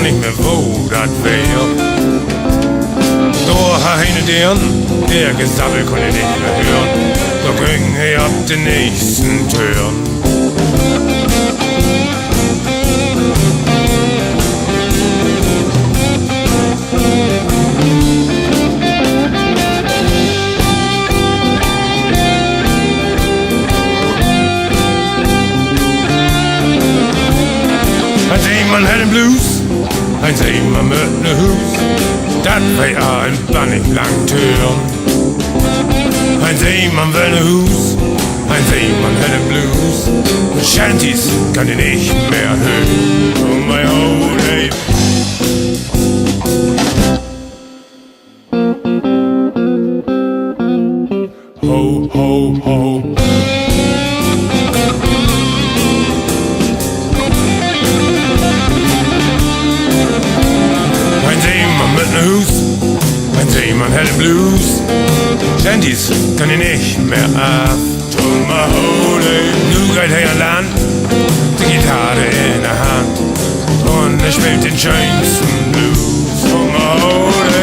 nicht mehr, wo das wär. Da heine der Gesabbel konnte nicht mehr hören. Da ging er ab den nächsten Türen. Ein Seemann had den Blues, ein Seemann mit ne Hus, dat war ja ein bannig lang Türen. Ein Seemann will ne Hus, ein Seemann hat den Blues, Shanties kann ich nicht mehr hören. Oh my holy. Ho, ho, ho. Ein Seemann hat den Blues, Shanties kann ich nicht mehr ab. Tomahole, nu geht er an Land, die Gitarre in der Hand und er spielt den schönsten Blues. Tomahole.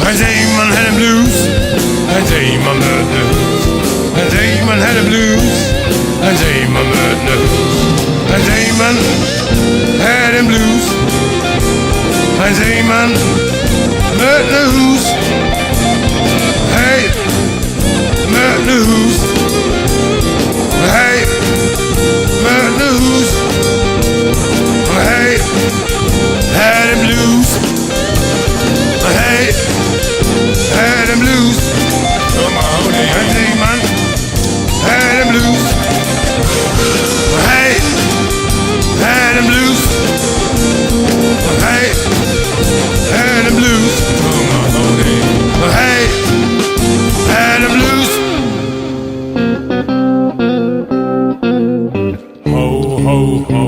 Ein Seemann had den Blues, ein Seemann mit ne Hus. Ein Seemann had den Blues, ein Seemann mit ne Hus. Ein Seemann had den Blues, ein Seemann mit ne Hus. Hey, mit ne Hus. Hey, mit ne Hus. Hey, had den Blues. Hey, had den Blues. Come on, ein Seemann had den Blues. Hey, had den Blues. Hey, had den Blues. Come on, hey, had den Blues. Ho, ho, ho.